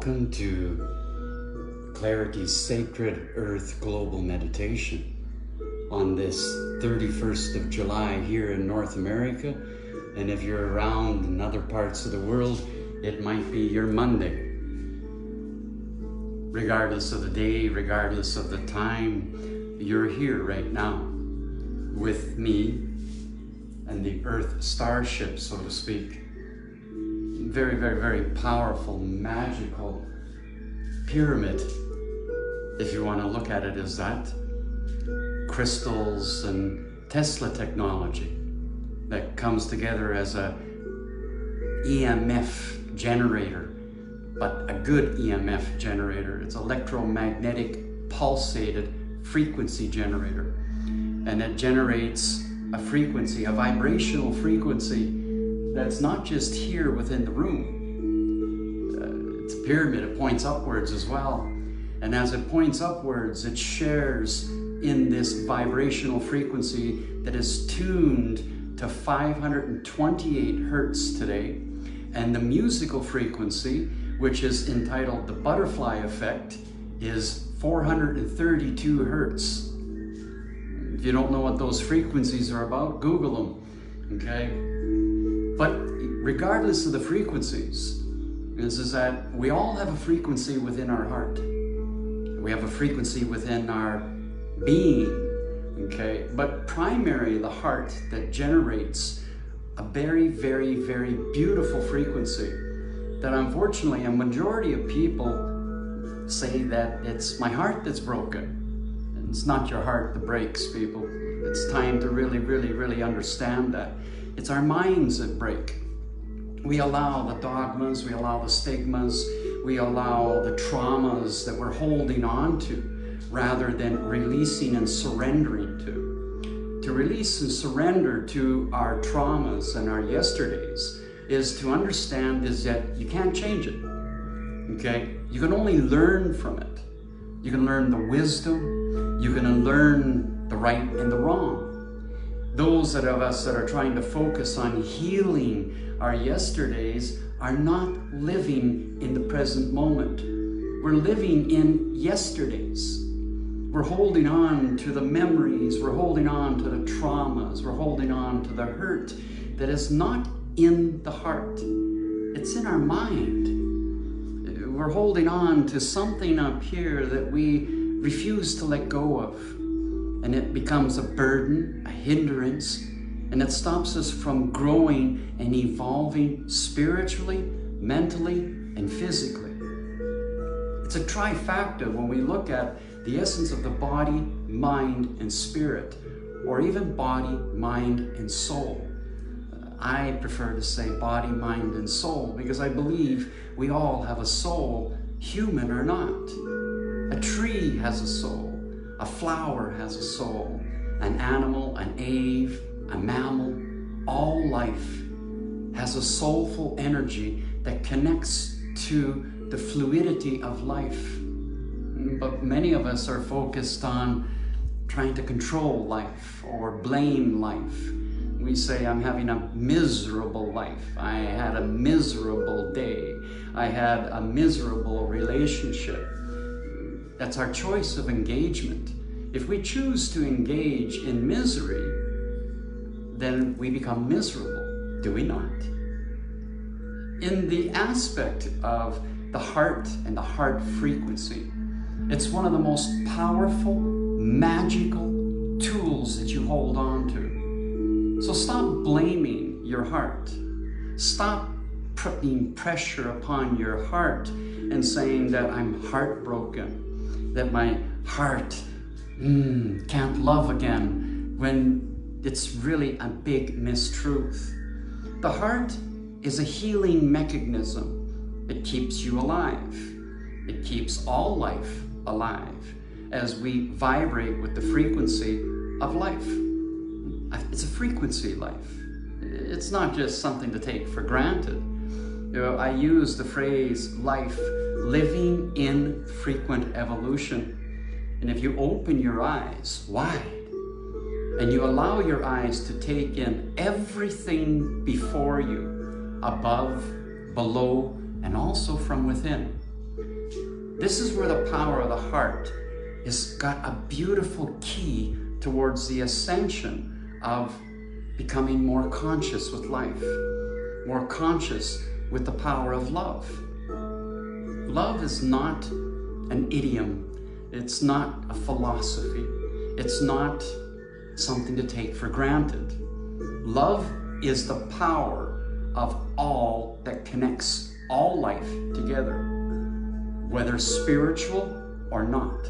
Welcome to Clarity's Sacred Earth Global Meditation on this 31st of July here in North America. And if you're around in other parts of the world, it might be your Monday. Regardless of the day, regardless of the time, you're here right now with me and the Earth Starship, so to speak. Very, very, very powerful, magical pyramid, if you want to look at it as that. Crystals and Tesla technology that comes together as a EMF generator, but a good EMF generator. It's electromagnetic pulsated frequency generator, and it generates a frequency, a vibrational frequency that's not just here within the room. It's a pyramid, it points upwards as well. And as it points upwards, it shares in this vibrational frequency that is tuned to 528 hertz today. And the musical frequency, which is entitled the butterfly effect, is 432 hertz. If you don't know what those frequencies are about, Google them, okay? But regardless of the frequencies, is that we all have a frequency within our heart. We have a frequency within our being, okay? But primarily the heart that generates a very, very, very beautiful frequency that unfortunately a majority of people say that it's my heart that's broken. And it's not your heart that breaks, people. It's time to really, really, really understand that. It's our minds that break. We allow the dogmas, we allow the stigmas, we allow the traumas that we're holding on to rather than releasing and surrendering to. To release and surrender to our traumas and our yesterdays is to understand is that you can't change it, okay? You can only learn from it. You can learn the wisdom, you can learn the right and the wrong. Those of us that are trying to focus on healing our yesterdays are not living in the present moment. We're living in yesterdays. We're holding on to the memories, we're holding on to the traumas, we're holding on to the hurt that is not in the heart. It's in our mind. We're holding on to something up here that we refuse to let go of. And it becomes a burden, a hindrance, and it stops us from growing and evolving spiritually, mentally, and physically. It's a trifecta when we look at the essence of the body, mind, and spirit, or even body, mind, and soul. I prefer to say body, mind, and soul because I believe we all have a soul, human or not. A tree has a soul. A flower has a soul, an animal, an ave, a mammal, all life has a soulful energy that connects to the fluidity of life. But many of us are focused on trying to control life or blame life. We say, I'm having a miserable life. I had a miserable day. I had a miserable relationship. That's our choice of engagement. If we choose to engage in misery, then we become miserable, do we not? In the aspect of the heart and the heart frequency, it's one of the most powerful, magical tools that you hold on to. So stop blaming your heart. Stop putting pressure upon your heart and saying that I'm heartbroken, that my heart can't love again, when it's really a big mistruth. The heart is a healing mechanism. It keeps you alive. It keeps all life alive as we vibrate with the frequency of life. It's a frequency life. It's not just something to take for granted. You know, I use the phrase life, living in frequent evolution. And if you open your eyes wide and you allow your eyes to take in everything before you, above, below, and also from within, This is where the power of the heart has got a beautiful key towards the ascension of becoming more conscious with life, more conscious with the power of love. Love is not an idiom. It's not a philosophy. It's not something to take for granted. Love is the power of all that connects all life together, whether spiritual or not.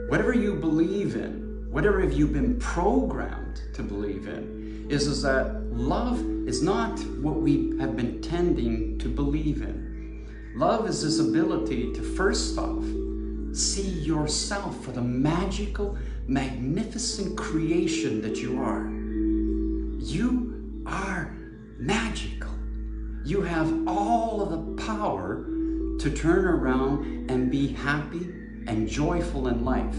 Whatever you believe in, whatever you've been programmed to believe in, is that love is not what we have been tending to believe in. Love is this ability to, first off, see yourself for the magical, magnificent creation that you are. You are magical. You have all of the power to turn around and be happy and joyful in life.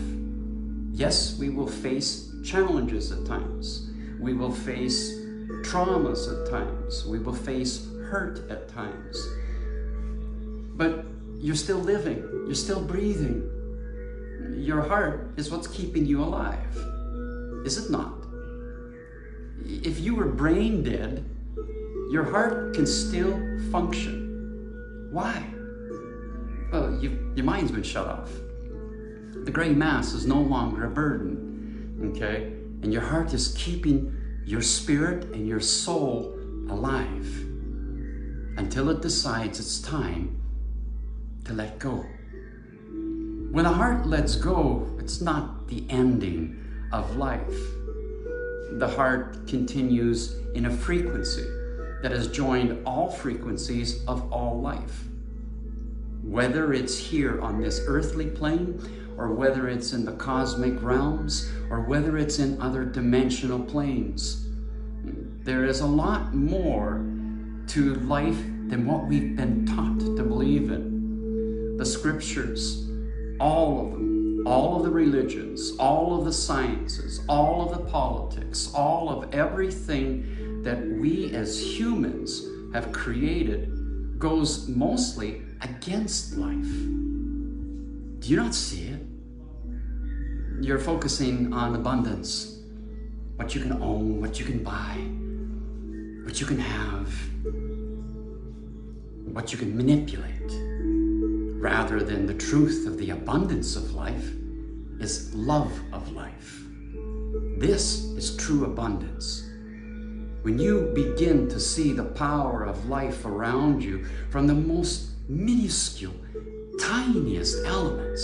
Yes, we will face challenges at times. We will face traumas at times. We will face hurt at times. But you're still living. You're still breathing. Your heart is what's keeping you alive. Is it not? If you were brain dead, your heart can still function. Why? Well, your mind's been shut off. The gray mass is no longer a burden, okay? And your heart is keeping your spirit and your soul alive until it decides it's time to let go. When the heart lets go, it's not the ending of life. The heart continues in a frequency that has joined all frequencies of all life. Whether it's here on this earthly plane, or whether it's in the cosmic realms, or whether it's in other dimensional planes. There is a lot more to life than what we've been taught to believe in. The scriptures, all of them, all of the religions, all of the sciences, all of the politics, all of everything that we as humans have created goes mostly against life. Do you not see it? You're focusing on abundance, what you can own, what you can buy, what you can have, what you can manipulate, rather than the truth of the abundance of life is love of life. This is true abundance. When you begin to see the power of life around you from the most minuscule, tiniest elements,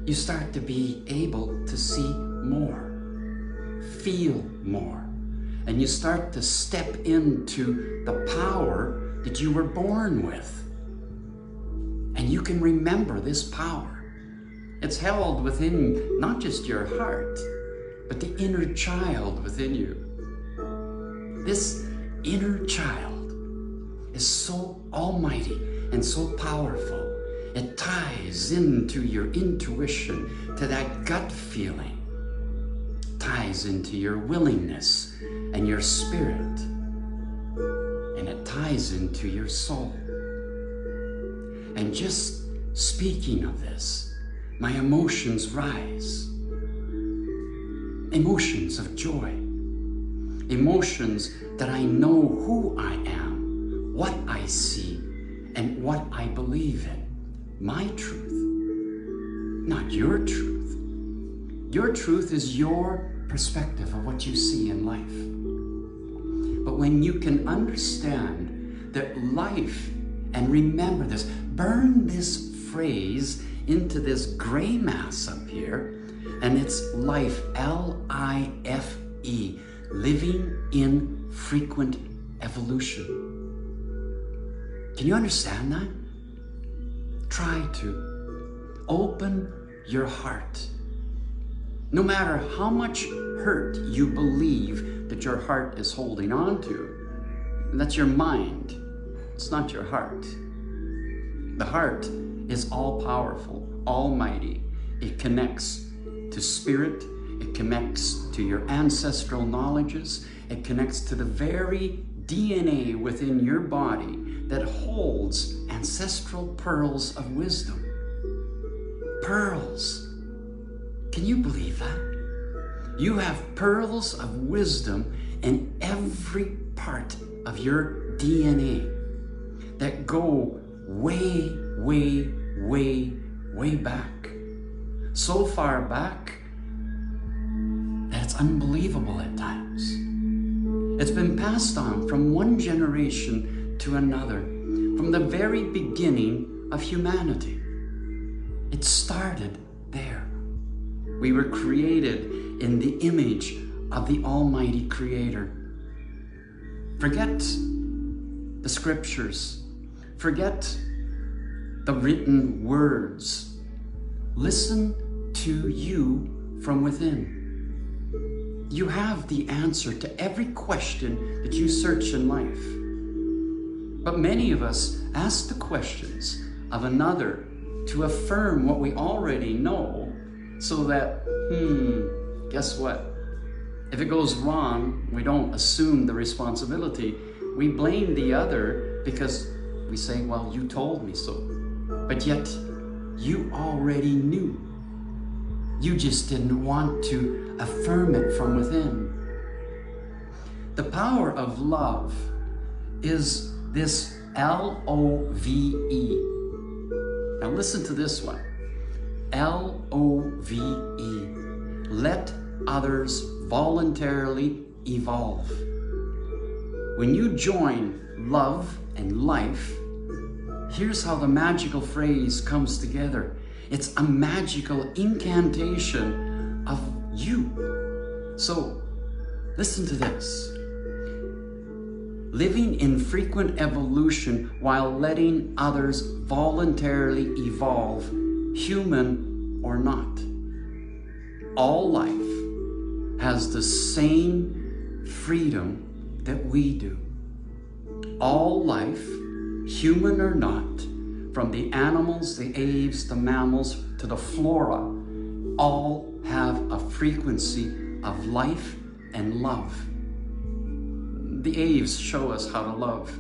you start to be able to see more, feel more, and you start to step into the power that you were born with. And you can remember this power. It's held within not just your heart, but the inner child within you. This inner child is so almighty and so powerful. It ties into your intuition, to that gut feeling, ties into your willingness and your spirit, and it ties into your soul. And just speaking of this, my emotions rise. Emotions of joy. Emotions that I know who I am, what I see, and what I believe in. My truth, not your truth. Your truth is your perspective of what you see in life. But when you can understand that life, and remember this, burn this phrase into this gray mass up here, and it's life, L-I-F-E, living in frequent evolution. Can you understand that? Try to open your heart. No matter how much hurt you believe that your heart is holding on to, that's your mind. It's not your heart. The heart is all-powerful, almighty. It connects to spirit. It connects to your ancestral knowledges. It connects to the very DNA within your body that holds ancestral pearls of wisdom. Pearls. Can you believe that? You have pearls of wisdom in every part of your DNA that go way, way, way, way back. So far back that it's unbelievable at times. It's been passed on from one generation to another, from the very beginning of humanity. It started there. We were created in the image of the Almighty Creator. Forget the scriptures. Forget the written words. Listen to you from within. You have the answer to every question that you search in life. But many of us ask the questions of another to affirm what we already know, so that, guess what? If it goes wrong, we don't assume the responsibility. We blame the other because we say, well, you told me so. But yet, you already knew. You just didn't want to affirm it from within. The power of love is this L-O-V-E. Now listen to this one. L-O-V-E. Let others voluntarily evolve. When you join love and life, here's how the magical phrase comes together. It's a magical incantation of you. So, listen to this. Living in frequent evolution while letting others voluntarily evolve, human or not. All life has the same freedom that we do. All life, human or not, from the animals, the aves, the mammals, to the flora, all have a frequency of life and love. The aves show us how to love.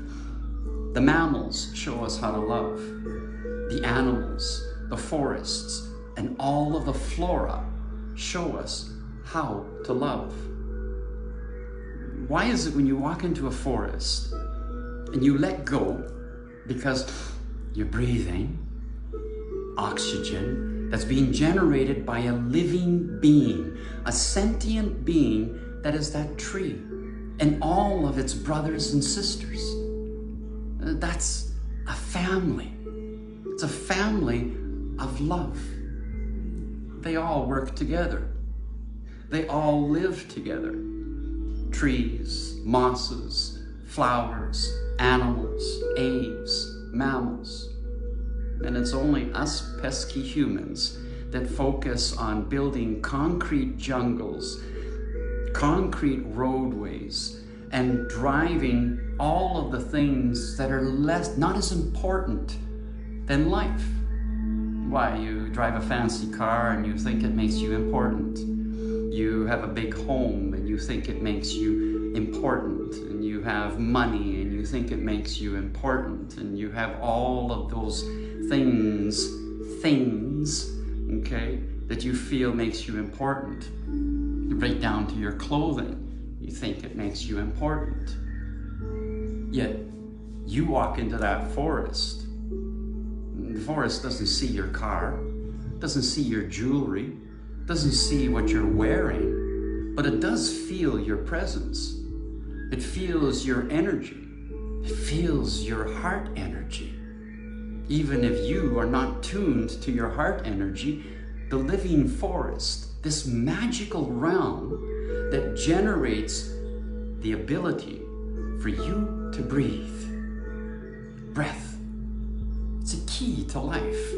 The mammals show us how to love. The animals, the forests, and all of the flora show us how to love. Why is it when you walk into a forest and you let go, because you're breathing oxygen that's being generated by a living being, a sentient being that is that tree and all of its brothers and sisters? That's a family. It's a family of love. They all work together. They all live together. Trees, mosses, flowers, animals, aves, mammals. And it's only us pesky humans that focus on building concrete jungles, concrete roadways, and driving all of the things that are not as important than life. Why, you drive a fancy car and you think it makes you important. You have a big home and you think it makes you important. And you have money and you think it makes you important. And you have all of those things, okay, that you feel makes you important. Right down to your clothing. You think it makes you important. Yet, you walk into that forest. The forest doesn't see your car, doesn't see your jewelry, doesn't see what you're wearing, but it does feel your presence. It feels your energy. It feels your heart energy. Even if you are not tuned to your heart energy, the living forest, this magical realm that generates the ability for you to breathe. Breath. It's a key to life.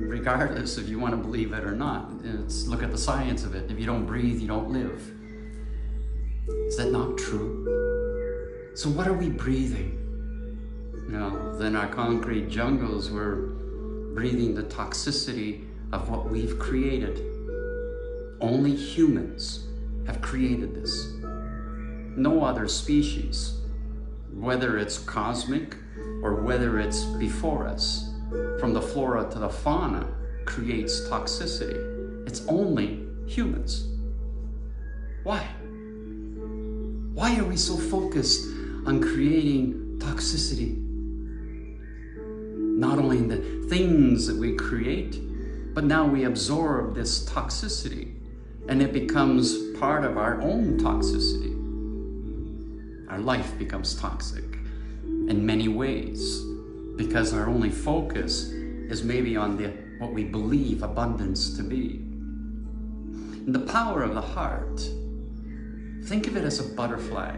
Regardless if you want to believe it or not. Look at the science of it. If you don't breathe, you don't live. Is that not true? So what are we breathing? In our concrete jungles, we're breathing the toxicity of what we've created. Only humans have created this. No other species whether it's cosmic or whether it's before us, from the flora to the fauna, creates toxicity. It's only humans. Why? Why are we so focused on creating toxicity? Not only in the things that we create, but now we absorb this toxicity and it becomes part of our own toxicity. Our life becomes toxic in many ways because our only focus is maybe on what we believe abundance to be. And the power of the heart, think of it as a butterfly.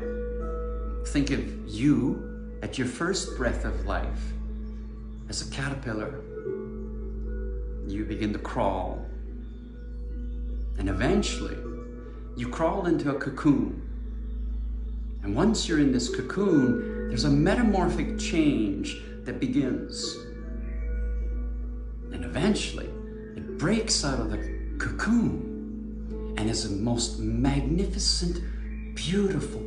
Think of you at your first breath of life as a caterpillar. You begin to crawl, and eventually you crawl into a cocoon. And once you're in this cocoon, there's a metamorphic change that begins. And eventually it breaks out of the cocoon and is the most magnificent, beautiful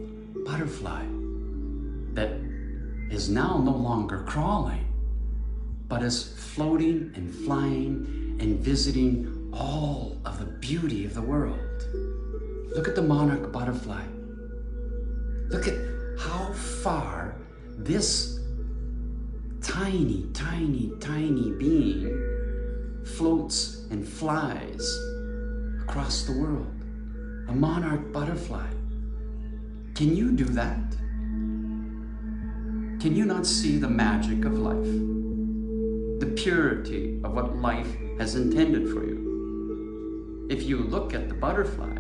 butterfly that is now no longer crawling, but is floating and flying and visiting all of the beauty of the world. Look at the monarch butterfly. Look at how far this tiny, tiny, tiny being floats and flies across the world. A monarch butterfly. Can you do that? Can you not see the magic of life? The purity of what life has intended for you? If you look at the butterfly,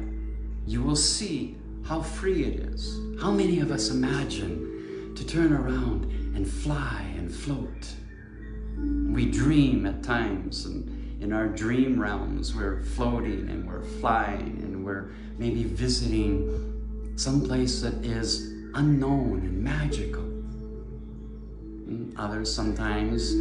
you will see how free it is. How many of us imagine to turn around and fly and float? We dream at times, and in our dream realms, we're floating and we're flying and we're maybe visiting some place that is unknown and magical. And others, sometimes,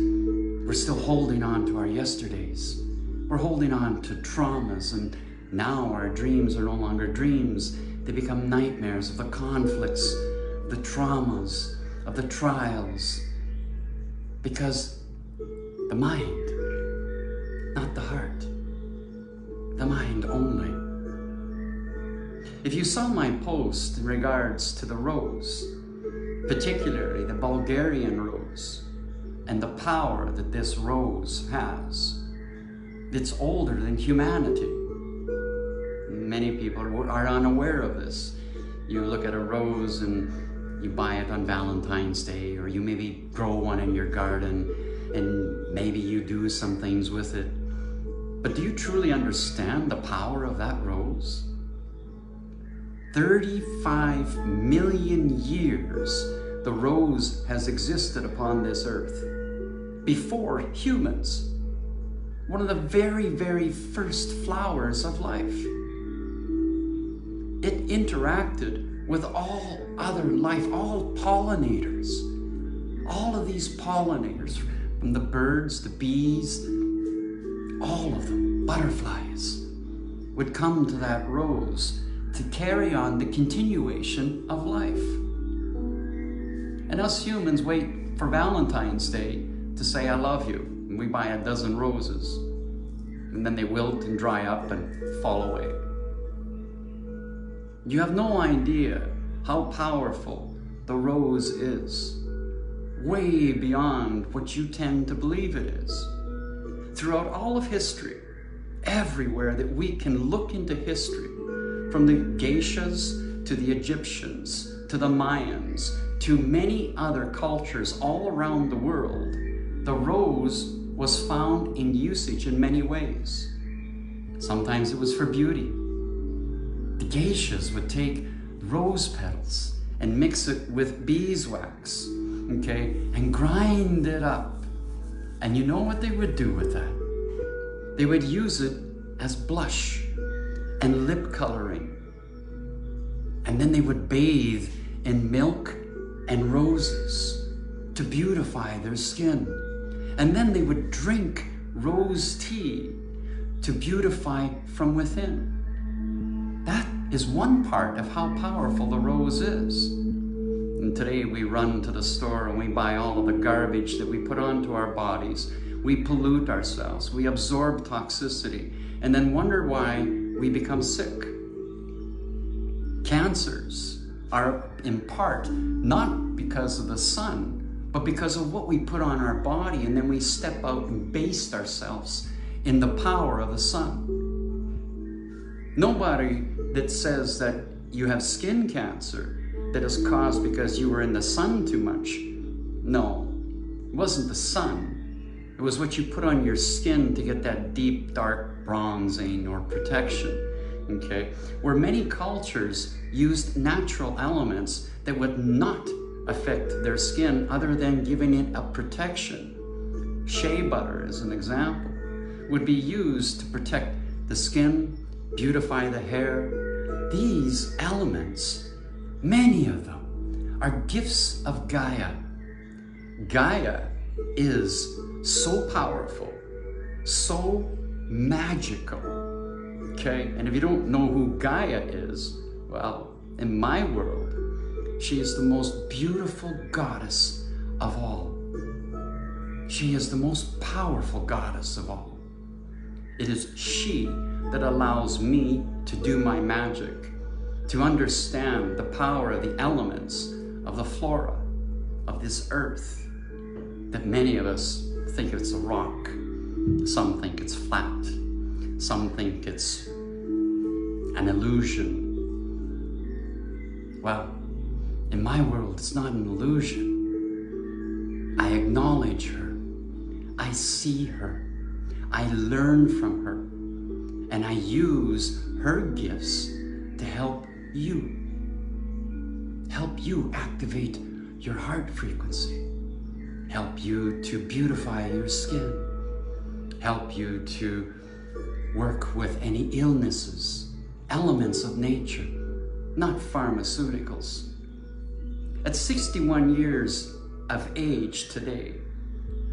we're still holding on to our yesterdays. We're holding on to traumas, and now our dreams are no longer dreams. They become nightmares of the conflicts, the traumas, of the trials. Because the mind, not the heart, the mind only. If you saw my post in regards to the rose, particularly the Bulgarian rose, and the power that this rose has, it's older than humanity. Many people are unaware of this. You look at a rose and you buy it on Valentine's Day, or you maybe grow one in your garden and maybe you do some things with it. But do you truly understand the power of that rose? 35 million years the rose has existed upon this earth, before humans. One of the very, very first flowers of life. It interacted with all other life, all pollinators. All of these pollinators, from the birds, the bees, all of them, butterflies, would come to that rose to carry on the continuation of life. And us humans wait for Valentine's Day to say, I love you. And we buy a dozen roses. And then they wilt and dry up and fall away. You have no idea how powerful the rose is. Way beyond what you tend to believe it is. Throughout all of history, everywhere that we can look into history, from the geishas to the Egyptians, to the Mayans, to many other cultures all around the world, the rose was found in usage in many ways. Sometimes it was for beauty. The geishas would take rose petals and mix it with beeswax, okay, and grind it up. And you know what they would do with that? They would use it as blush and lip coloring. And then they would bathe in milk and roses to beautify their skin. And then they would drink rose tea to beautify from within. That is one part of how powerful the rose is. And today we run to the store and we buy all of the garbage that we put onto our bodies. We pollute ourselves, we absorb toxicity, and then wonder why we become sick. Cancers are in part not because of the sun, but because of what we put on our body, and then we step out and baste ourselves in the power of the sun. Nobody that says that you have skin cancer that is caused because you were in the sun too much. No, it wasn't the sun. It was what you put on your skin to get that deep, dark bronzing or protection. Okay, where many cultures used natural elements that would not affect their skin other than giving it a protection. Shea butter, as an example, would be used to protect the skin, beautify the hair. These elements, many of them, are gifts of Gaia. Gaia is so powerful, so magical. Okay, and if you don't know who Gaia is, well, in my world, she is the most beautiful goddess of all. She is the most powerful goddess of all. It is she that allows me to do my magic, to understand the power of the elements of the flora of this earth, that many of us think it's a rock. Some think it's flat. Some think it's an illusion. Well, in my world, it's not an illusion. I acknowledge her. I see her. I learn from her. And I use her gifts to help you. Help you activate your heart frequency. Help you to beautify your skin. Help you to work with any illnesses, elements of nature, not pharmaceuticals. At 61 years of age today,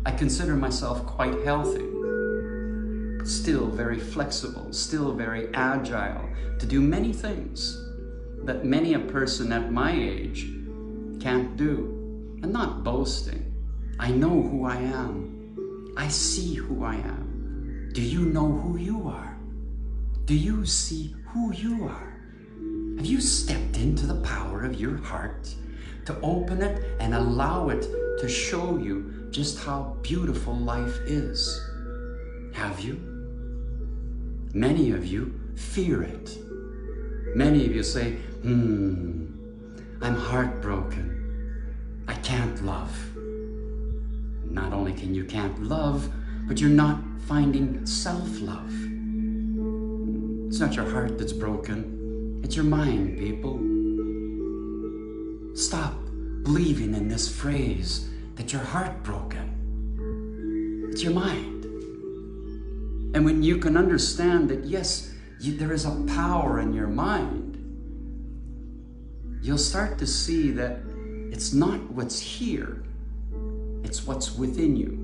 I consider myself quite healthy, still very flexible, still very agile to do many things that many a person at my age can't do. I'm not boasting. I know who I am. I see who I am. Do you know who you are? Do you see who you are? Have you stepped into the power of your heart to open it and allow it to show you just how beautiful life is? Have you? Many of you fear it. Many of you say, I'm heartbroken. I can't love. Not only can't love, but you're not finding self-love. It's not your heart that's broken. It's your mind, people. Stop believing in this phrase that you're heartbroken. It's your mind. And when you can understand that, yes, there is a power in your mind, you'll start to see that it's not what's here, it's what's within you.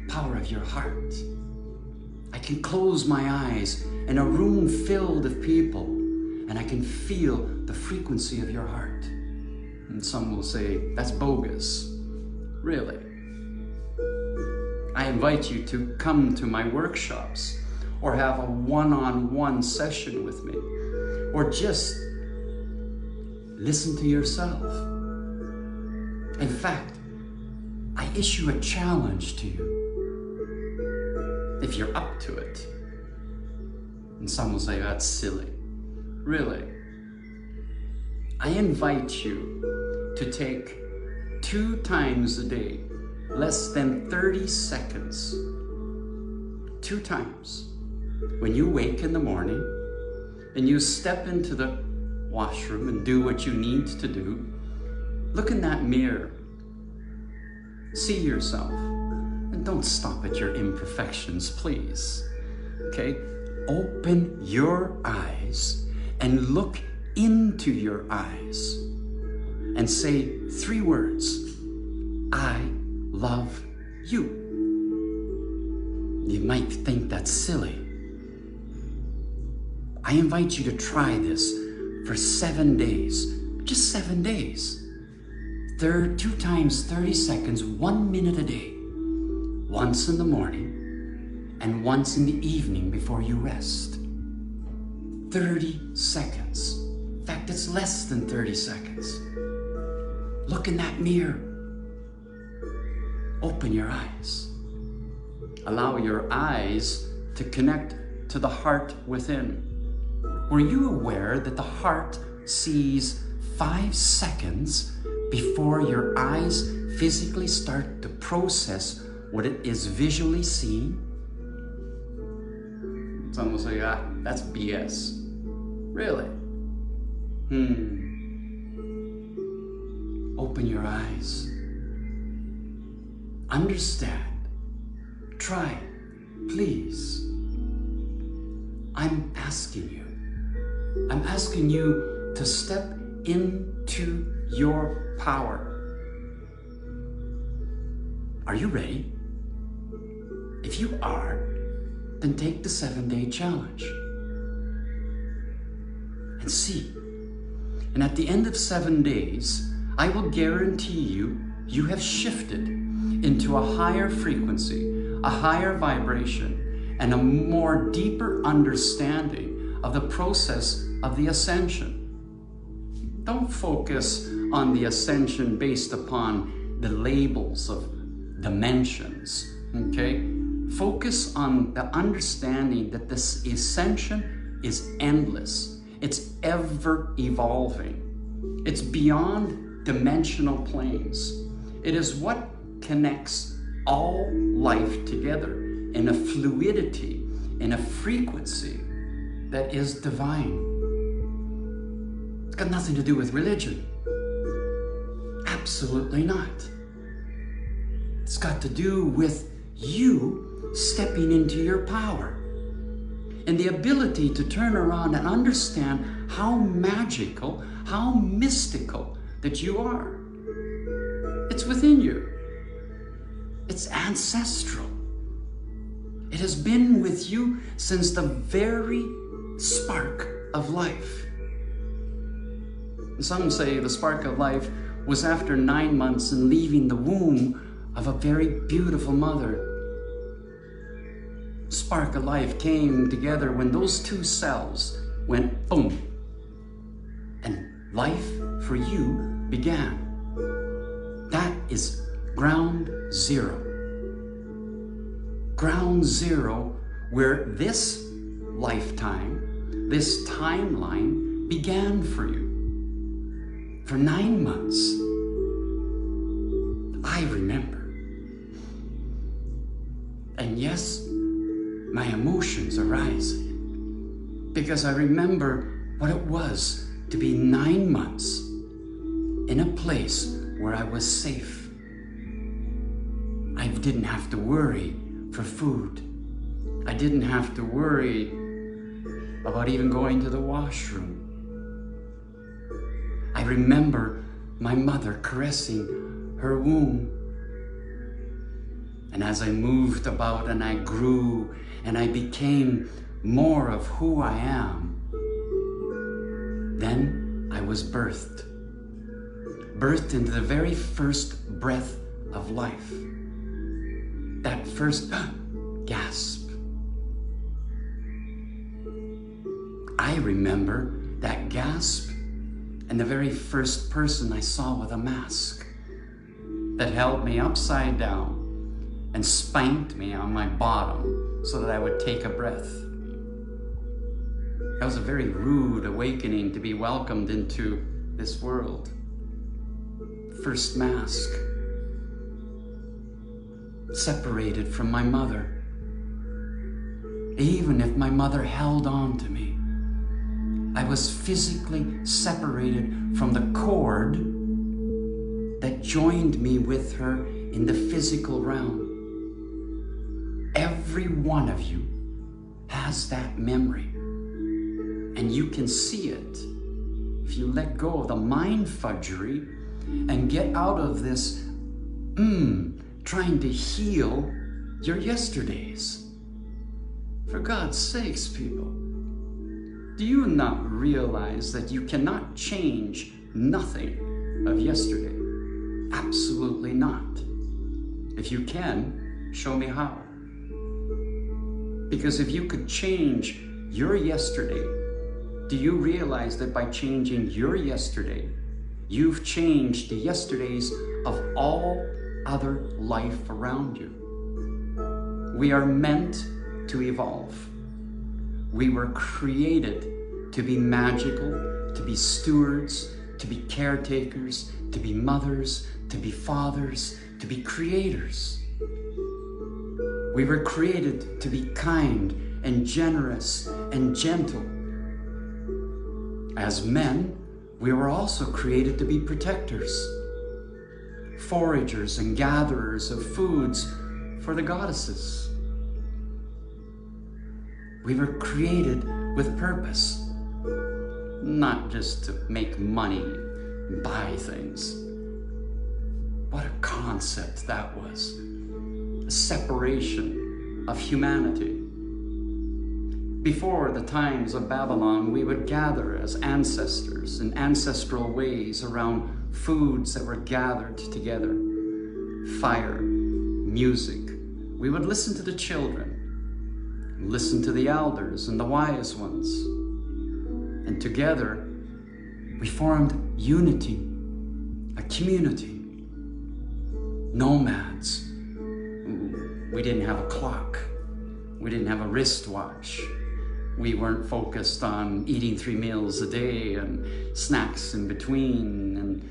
Power of your heart. I can close my eyes in a room filled with people and I can feel the frequency of your heart. And some will say, that's bogus. Really? I invite you to come to my workshops or have a one-on-one session with me, or just listen to yourself. In fact, I issue a challenge to you. If you're up to it. And some will say, that's silly. Really? I invite you to take 2 times a day, less than 30 seconds, 2 times. When you wake in the morning and you step into the washroom and do what you need to do, look in that mirror. See yourself. And don't stop at your imperfections, please. Okay? Open your eyes and look into your eyes and say 3 words. I love you. You might think that's silly. I invite you to try this for 7 days. Just 7 days. 2 times 30 seconds, 1 minute a day. Once in the morning and once in the evening before you rest. 30 seconds. In fact, it's less than 30 seconds. Look in that mirror. Open your eyes. Allow your eyes to connect to the heart within. Were you aware that the heart sees 5 seconds before your eyes physically start to process what it is visually seeing? Some will say, that's BS. Really? Open your eyes. Understand. Try, please. I'm asking you. I'm asking you to step into your power. Are you ready? If you are, then take the 7-day challenge and see. And at the end of 7 days, I will guarantee you have shifted into a higher frequency, a higher vibration, and a more deeper understanding of the process of the ascension. Don't focus on the ascension based upon the labels of dimensions, okay? Focus on the understanding that this ascension is endless. It's ever evolving. It's beyond dimensional planes. It is what connects all life together in a fluidity, in a frequency that is divine. It's got nothing to do with religion. Absolutely not. It's got to do with you stepping into your power and the ability to turn around and understand how magical, how mystical that you are. It's within you. It's ancestral. It has been with you since the very spark of life. Some say the spark of life was after 9 months and leaving the womb of a very beautiful mother. Spark of life came together when those 2 cells went boom, and life for you began. That is ground zero. Ground zero, where this lifetime, this timeline began for you. For 9 months, I remember. And yes, my emotions are rising because I remember what it was to be 9 months in a place where I was safe. I didn't have to worry for food. I didn't have to worry about even going to the washroom. I remember my mother caressing her womb. And as I moved about and I grew and I became more of who I am, then I was birthed. Birthed into the very first breath of life. That first gasp. I remember that gasp and the very first person I saw with a mask that held me upside down and spanked me on my bottom so that I would take a breath. That was a very rude awakening to be welcomed into this world. First mask. Separated from my mother. Even if my mother held on to me, I was physically separated from the cord that joined me with her in the physical realm. Every one of you has that memory, and you can see it if you let go of the mind fudgery and get out of this trying to heal your yesterdays. For God's sakes, people, do you not realize that you cannot change nothing of yesterday? Absolutely not. If you can, show me how. Because if you could change your yesterday, do you realize that by changing your yesterday, you've changed the yesterdays of all other life around you? We are meant to evolve. We were created to be magical, to be stewards, to be caretakers, to be mothers, to be fathers, to be creators. We were created to be kind and generous and gentle. As men, we were also created to be protectors, foragers and gatherers of foods for the goddesses. We were created with purpose, not just to make money and buy things. What a concept that was. A separation of humanity. Before the times of Babylon, we would gather as ancestors in ancestral ways around foods that were gathered together. Fire, music. We would listen to the children, listen to the elders and the wise ones. And together, we formed unity, a community. Nomads. We didn't have a clock. We didn't have a wristwatch. We weren't focused on eating 3 meals a day and snacks in between and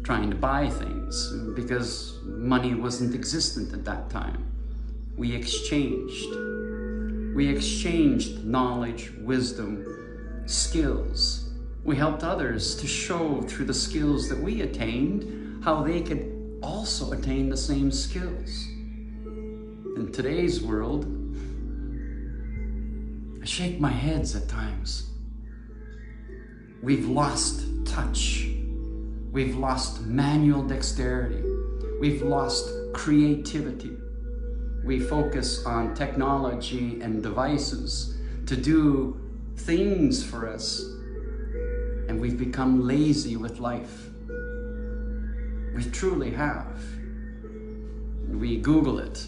trying to buy things because money wasn't existent at that time. We exchanged. We exchanged knowledge, wisdom, skills. We helped others to show through the skills that we attained how they could also attain the same skills. In today's world, I shake my heads at times. We've lost touch. We've lost manual dexterity. We've lost creativity. We focus on technology and devices to do things for us, and we've become lazy with life. We truly have. We Google it.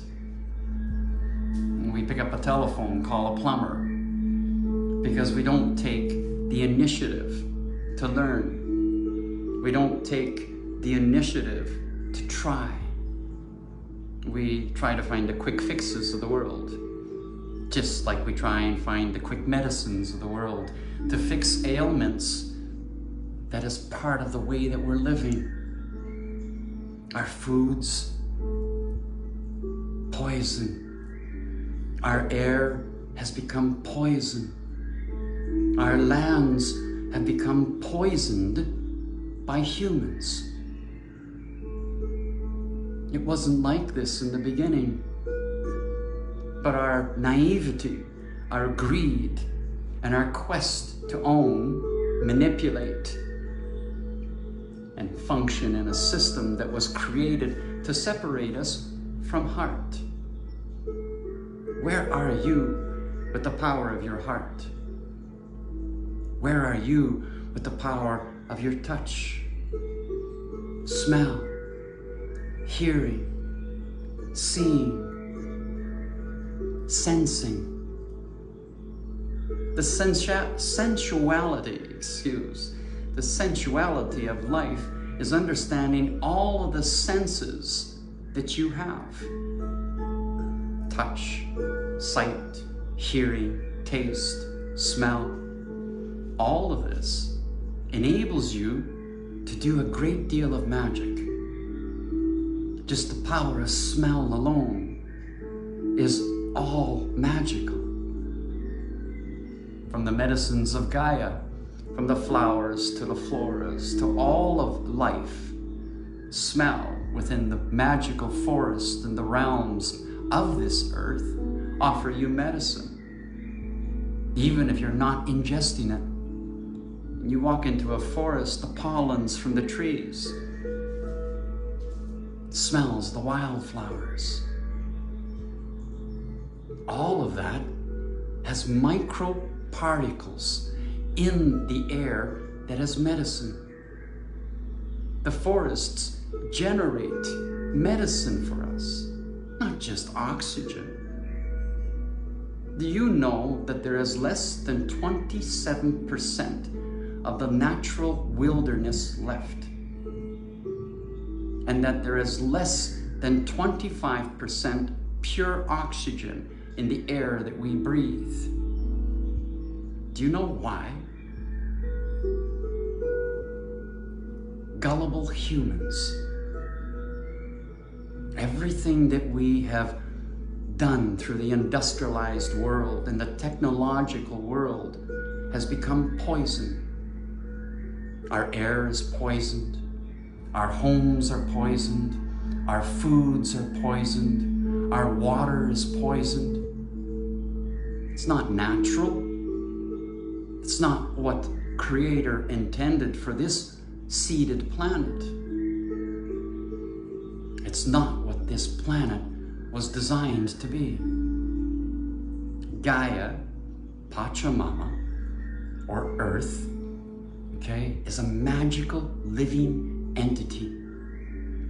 We pick up a telephone, call a plumber, because we don't take the initiative to learn. We don't take the initiative to try. We try to find the quick fixes of the world, just like we try and find the quick medicines of the world to fix ailments that is part of the way that we're living. Our foods, poison. Our air has become poison. Our lands have become poisoned by humans. It wasn't like this in the beginning, but our naivety, our greed, and our quest to own, manipulate, and function in a system that was created to separate us from heart. Where are you with the power of your heart? Where are you with the power of your touch, smell, hearing, seeing, sensing? The sensuality of life is understanding all of the senses that you have. Touch, sight, hearing, taste, smell. All of this enables you to do a great deal of magic. Just the power of smell alone is all magical. From the medicines of Gaia, from the flowers to the floras, to all of life, smell within the magical forest and the realms of this earth offer you medicine. Even if you're not ingesting it. You walk into a forest, the pollens from the trees, smells the wildflowers. All of that has microparticles in the air that is medicine. The forests generate medicine for us, not just oxygen. Do you know that there is less than 27% of the natural wilderness left? And that there is less than 25% pure oxygen in the air that we breathe. Do you know why? Gullible humans. Everything that we have done through the industrialized world and the technological world has become poison. Our air is poisoned. Our homes are poisoned. Our foods are poisoned. Our water is poisoned. It's not natural. It's not what Creator intended for this seeded planet. It's not what this planet was designed to be. Gaia, Pachamama, or Earth, okay, is a magical living entity.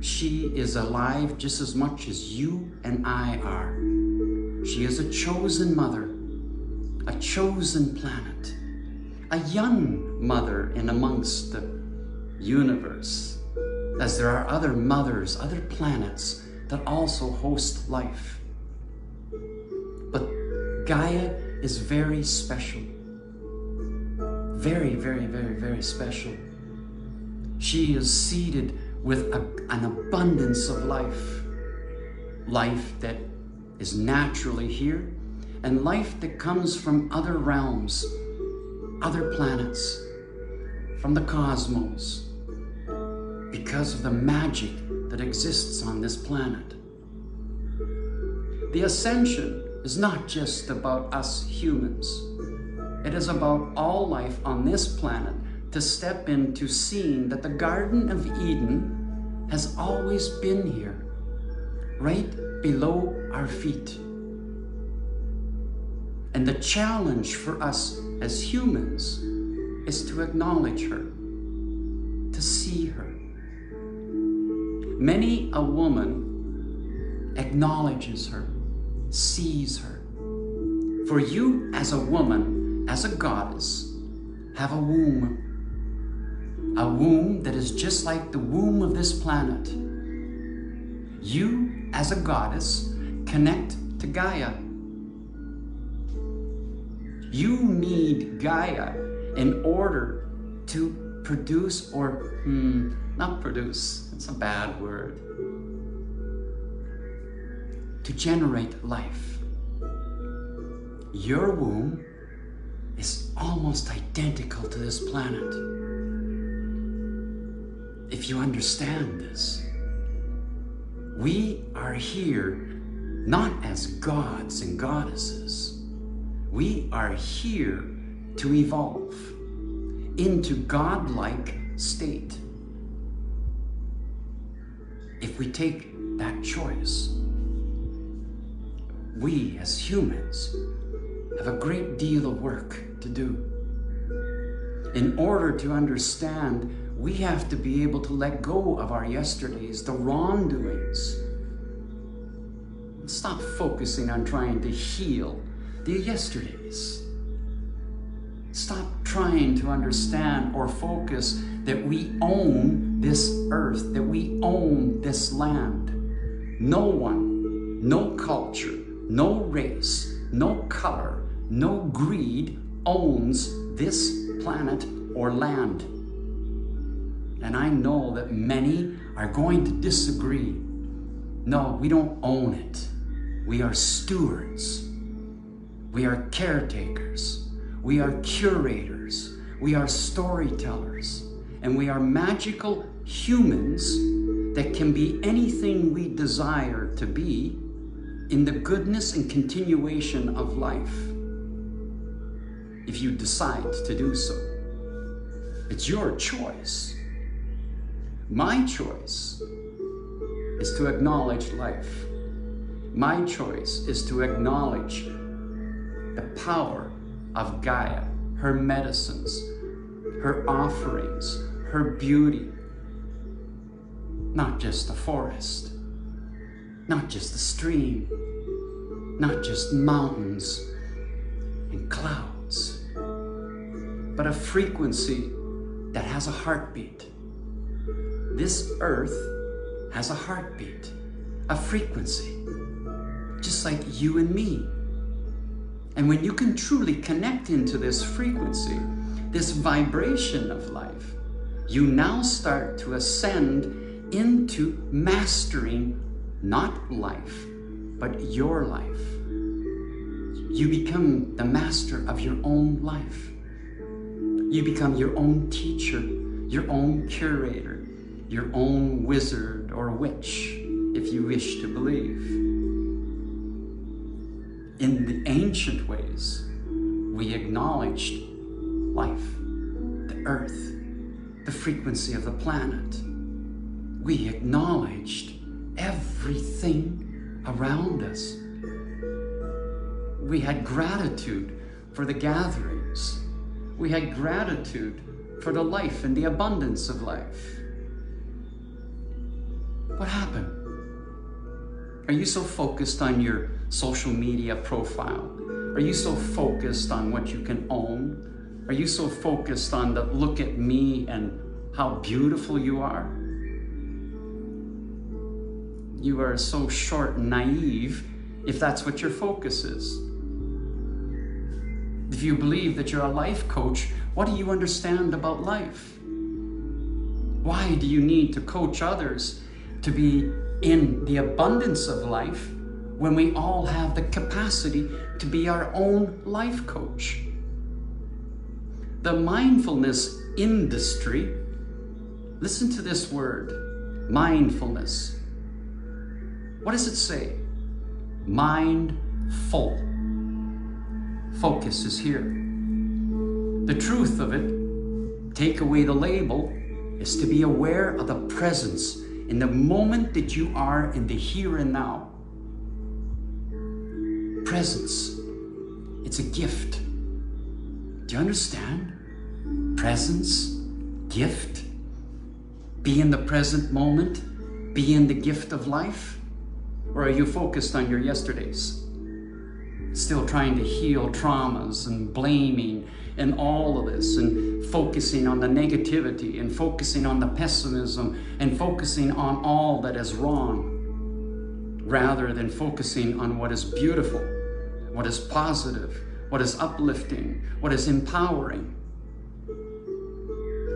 She is alive just as much as you and I are. She is a chosen mother, a chosen planet, a young mother in amongst the universe, as there are other mothers, other planets that also host life. But Gaia is very special. Very, very, very, very special. She is seeded with an abundance of life. Life that is naturally here, and life that comes from other realms, other planets, from the cosmos, because of the magic that exists on this planet. The ascension is not just about us humans. It is about all life on this planet to step into seeing that the Garden of Eden has always been here, right below our feet. And the challenge for us as humans is to acknowledge her, to see her. Many a woman acknowledges her, sees her. For you as a woman, as a goddess, have a womb that is just like the womb of this planet. You as a goddess connect to Gaia. You need Gaia in order to produce, or not produce, it's a bad word, to generate life. Your womb is almost identical to this planet. If you understand this, we are here not as gods and goddesses. We are here to evolve into godlike state. If we take that choice, we as humans have a great deal of work to do. In order to understand, we have to be able to let go of our yesterdays, the wrongdoings. Stop focusing on trying to heal the yesterdays. Stop trying to understand or focus that we own this earth, that we own this land. No one, no culture, no race, no color, no greed owns this planet or land. And I know that many are going to disagree. No, we don't own it. We are stewards. We are caretakers. We are curators. We are storytellers. And we are magical humans that can be anything we desire to be in the goodness and continuation of life, if you decide to do so. It's your choice. My choice is to acknowledge life. My choice is to acknowledge the power of Gaia, her medicines, her offerings, her beauty, not just a forest, not just a stream, not just mountains and clouds, but a frequency that has a heartbeat. This earth has a heartbeat, a frequency, just like you and me. And when you can truly connect into this frequency, this vibration of life, you now start to ascend into mastering not life, but your life. You become the master of your own life. You become your own teacher, your own curator, your own wizard or witch, if you wish to believe. In the ancient ways, we acknowledged life, the earth, the frequency of the planet. We acknowledged everything around us. We had gratitude for the gatherings. We had gratitude for the life and the abundance of life. What happened? Are you so focused on your social media profile? Are you so focused on what you can own? Are you so focused on the look at me and how beautiful you are? You are so short and naive if that's what your focus is. If you believe that you're a life coach, what do you understand about life? Why do you need to coach others to be in the abundance of life when we all have the capacity to be our own life coach? The mindfulness industry, listen to this word, mindfulness. What does it say? Mindful. Focus is here. The truth of it, take away the label, is to be aware of the presence in the moment that you are in the here and now. Presence. It's a gift. Do you understand? Presence, gift. Be in the present moment. Be in the gift of life. Or are you focused on your yesterdays? Still trying to heal traumas and blaming and all of this, and focusing on the negativity and focusing on the pessimism and focusing on all that is wrong, rather than focusing on what is beautiful, what is positive, what is uplifting, what is empowering.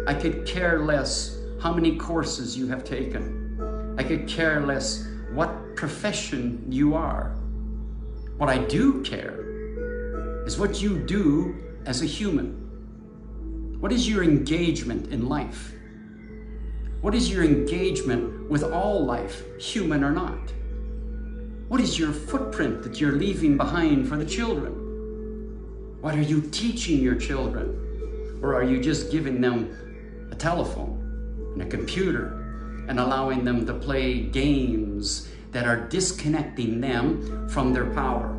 I could care less how many courses you have taken. I could care less what profession you are. What I do care is what you do as a human. What is your engagement in life? What is your engagement with all life, human or not? What is your footprint that you're leaving behind for the children? What are you teaching your children? Or are you just giving them a telephone and a computer and allowing them to play games that are disconnecting them from their power?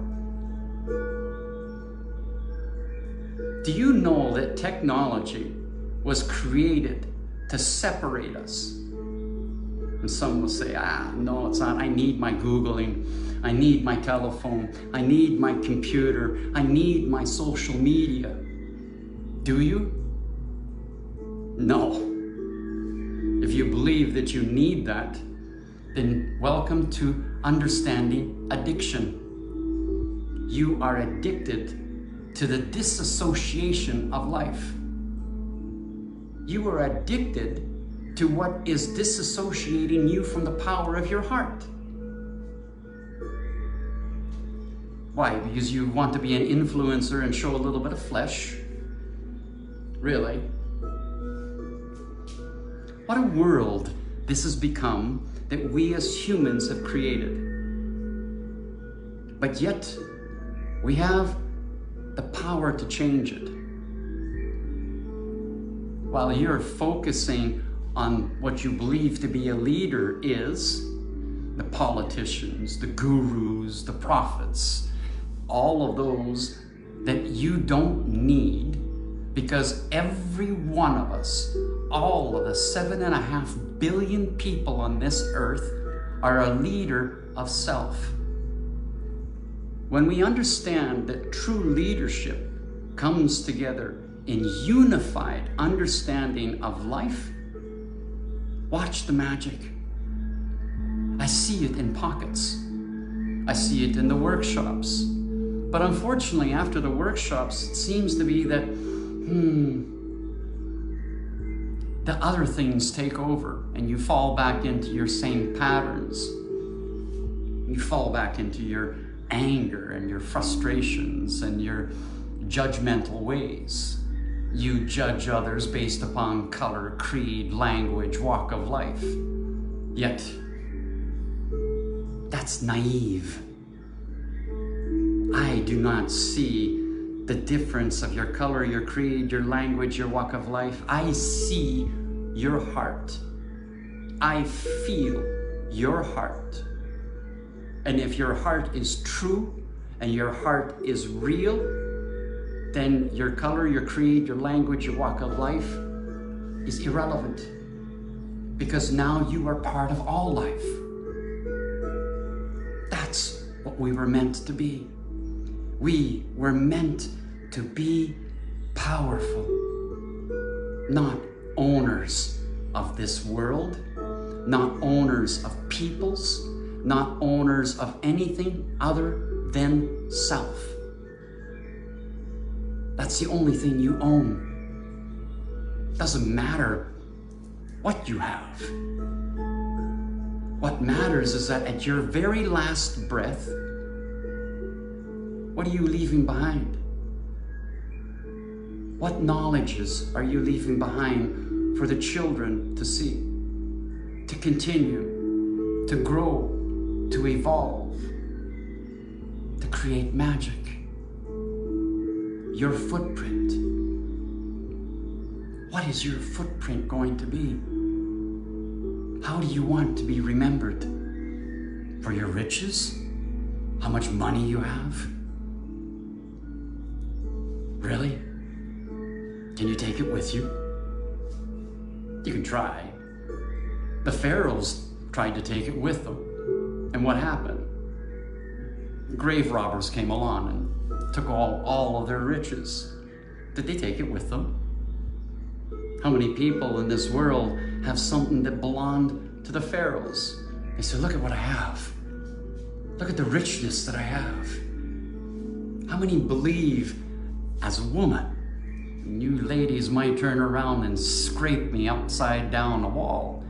Do you know that technology was created to separate us? And some will say, no, it's not. I need my Googling. I need my telephone. I need my computer. I need my social media. Do you? No. If you believe that you need that, then welcome to understanding addiction. You are addicted to the disassociation of life. You are addicted to what is disassociating you from the power of your heart. Why? Because you want to be an influencer and show a little bit of flesh? Really? What a world this has become that we as humans have created. But yet, we have the power to change it. While you're focusing on what you believe to be a leader is, the politicians, the gurus, the prophets, all of those that you don't need, because every one of us all of the 7.5 billion people on this earth are a leader of self. When we understand that true leadership comes together in unified understanding of life, watch the magic. I see it in pockets. I see it in the workshops. But unfortunately, after the workshops, it seems to be that, the other things take over and you fall back into your same patterns. You fall back into your anger and your frustrations and your judgmental ways. You judge others based upon color, creed, language, walk of life. Yet, that's naive. I do not see the difference of your color, your creed, your language, your walk of life. I see your heart. I feel your heart. And if your heart is true and your heart is real, then your color, your creed, your language, your walk of life is irrelevant. Because now you are part of all life. That's what we were meant to be. We were meant to be powerful, not owners of this world, not owners of peoples, not owners of anything other than self. That's the only thing you own. Doesn't matter what you have. What matters is that at your very last breath, what are you leaving behind? What knowledges are you leaving behind for the children to see, to continue, to grow, to evolve, to create magic? Your footprint. What is your footprint going to be? How do you want to be remembered? For your riches? How much money you have? Really? Can you take it with you? You can try. The pharaohs tried to take it with them. And what happened? Grave robbers came along and took all of their riches. Did they take it with them? How many people in this world have something that belonged to the pharaohs? They said, look at what I have. Look at the richness that I have. How many believe as a woman? You ladies might turn around and scrape me upside down a wall.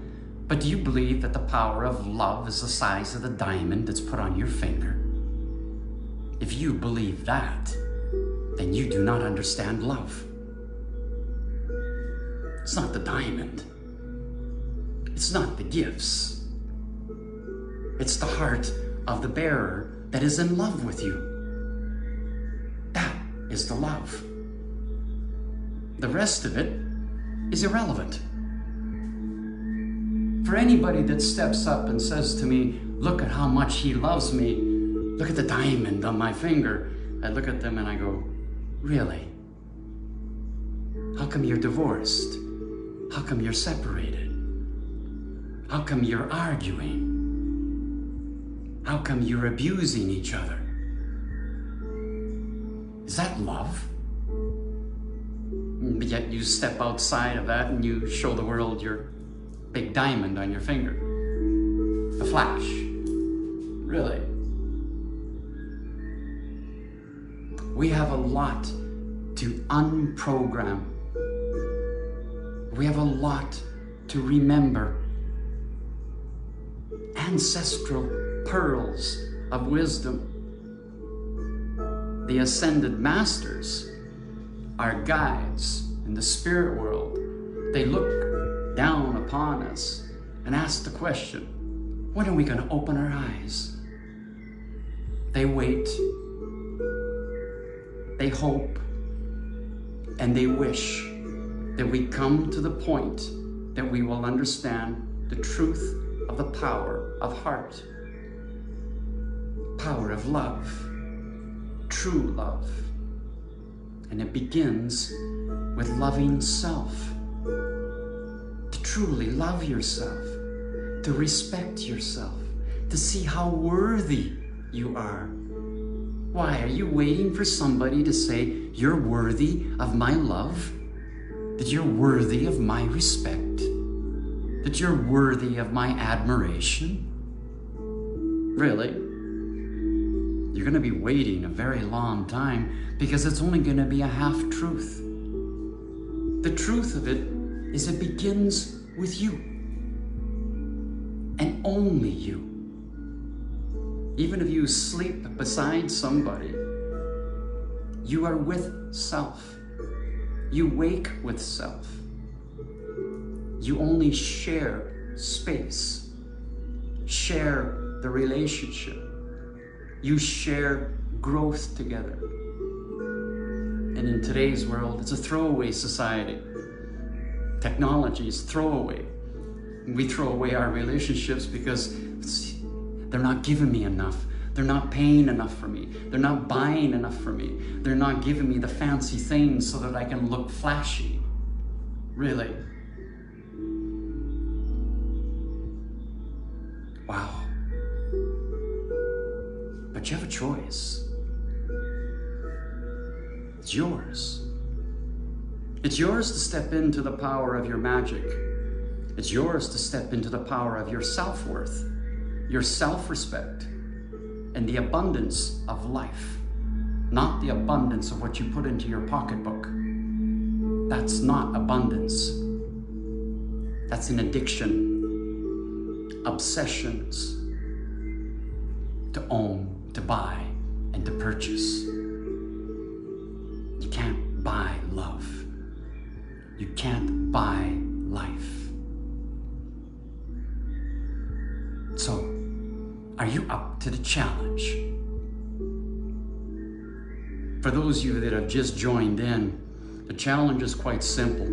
But do you believe that the power of love is the size of the diamond that's put on your finger? If you believe that, then you do not understand love. It's not the diamond. It's not the gifts. It's the heart of the bearer that is in love with you. That is the love. The rest of it is irrelevant. For anybody that steps up and says to me, look at how much he loves me, look at the diamond on my finger, I look at them and I go, really? How come you're divorced? How come you're separated? How come you're arguing? How come you're abusing each other? Is that love? But yet you step outside of that and you show the world your big diamond on your finger. A flash. Really? We have a lot to unprogram. We have a lot to remember. Ancestral pearls of wisdom. The ascended masters are guides in the spirit world. They look down upon us and ask the question, when are we going to open our eyes? They wait, they hope, and they wish that we come to the point that we will understand the truth of the power of heart, power of love, true love. And it begins with loving self. truly love yourself, to respect yourself, to see how worthy you are. Why, are you waiting for somebody to say, you're worthy of my love? That you're worthy of my respect? That you're worthy of my admiration? Really? You're going to be waiting a very long time, because it's only going to be a half-truth. The truth of it is it begins with you. And only you. Even if you sleep beside somebody, you are with self. You wake with self. You only share space, share the relationship. You share growth together. And in today's world, it's a throwaway society. Technology is throwaway. We throw away our relationships because they're not giving me enough. They're not paying enough for me. They're not buying enough for me. They're not giving me the fancy things so that I can look flashy. Really. Wow. But you have a choice. It's yours. It's yours to step into the power of your magic. It's yours to step into the power of your self-worth, your self-respect, and the abundance of life, not the abundance of what you put into your pocketbook. That's not abundance. That's an addiction, obsessions, to own, to buy, and to purchase. You can't buy love. You can't buy life. So, are you up to the challenge? For those of you that have just joined in, the challenge is quite simple.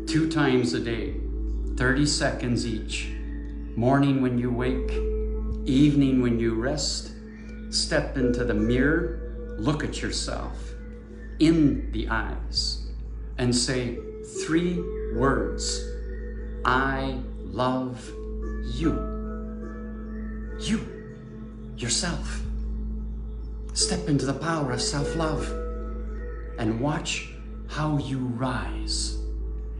2 times a day, 30 seconds each. Morning when you wake, evening when you rest, step into the mirror, look at yourself in the eyes, and say 3 words. I love you. You, yourself. Step into the power of self-love and watch how you rise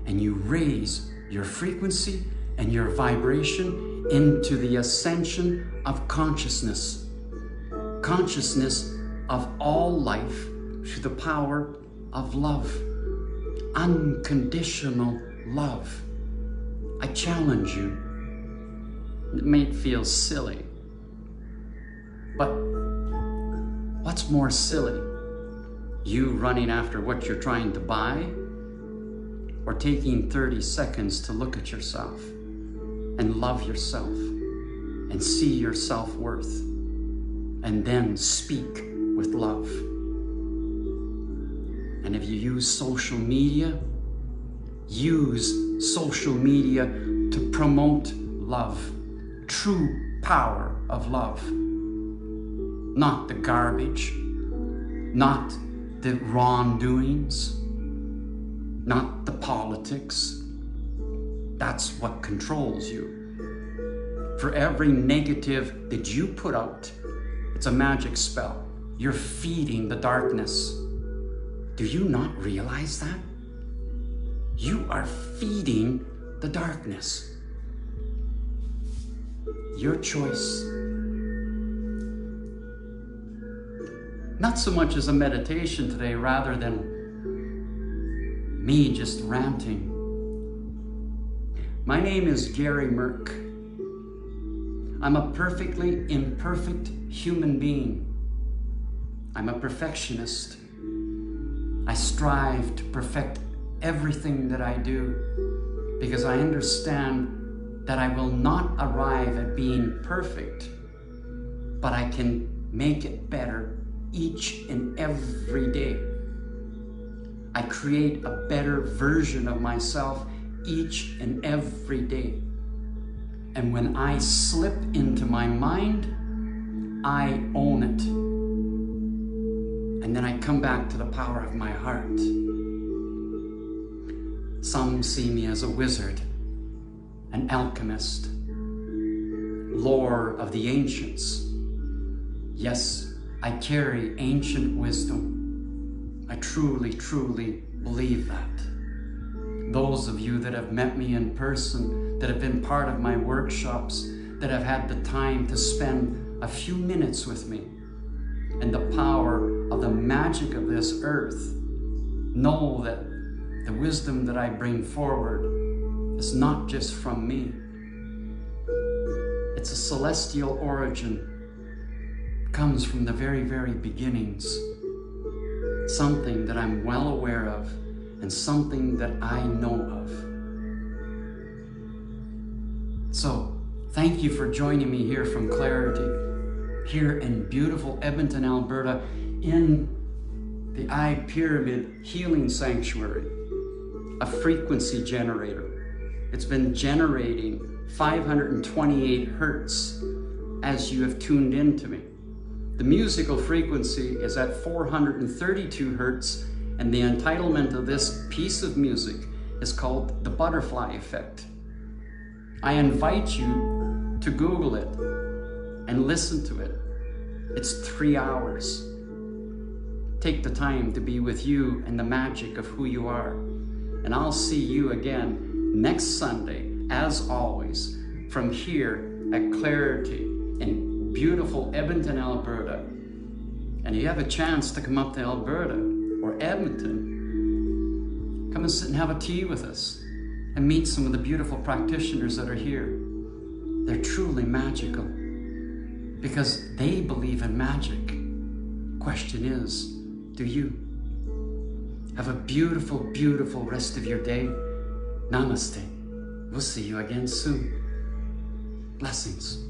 and you raise your frequency and your vibration into the ascension of consciousness. Consciousness of all life through the power of love. Unconditional love. I challenge you. It may feel silly, but what's more silly? You running after what you're trying to buy, or taking 30 seconds to look at yourself and love yourself and see your self-worth and then speak with love? And if you use social media, use social media to promote love. True power of love. Not the garbage, not the wrongdoings, not the politics. That's what controls you. For every negative that you put out, it's a magic spell. You're feeding the darkness. Do you not realize that? You are feeding the darkness. Your choice. Not so much as a meditation today, rather than me just ranting. My name is Gary Merck. I'm a perfectly imperfect human being. I'm a perfectionist. I strive to perfect everything that I do because I understand that I will not arrive at being perfect, but I can make it better each and every day. I create a better version of myself each and every day. And when I slip into my mind, I own it. And then I come back to the power of my heart. Some see me as a wizard, an alchemist, lore of the ancients. Yes, I carry ancient wisdom. I truly, truly believe that. Those of you that have met me in person, that have been part of my workshops, that have had the time to spend a few minutes with me, and the power of the magic of this earth, know that the wisdom that I bring forward is not just from me. It's a celestial origin. It comes from the very, very beginnings. Something that I'm well aware of and something that I know of. So, thank you for joining me here from Clarity, here in beautiful Edmonton, Alberta, in the Eye Pyramid Healing Sanctuary, a frequency generator. It's been generating 528 hertz as you have tuned into me. The musical frequency is at 432 hertz, and the entitlement of this piece of music is called the Butterfly Effect. I invite you to Google it and listen to it. It's 3 hours. Take the time to be with you and the magic of who you are. And I'll see you again next Sunday, as always, from here at Clarity in beautiful Edmonton, Alberta. And if you have a chance to come up to Alberta or Edmonton, come and sit and have a tea with us and meet some of the beautiful practitioners that are here. They're truly magical because they believe in magic. Question is, do you? Have a beautiful, beautiful rest of your day. Namaste. We'll see you again soon. Blessings.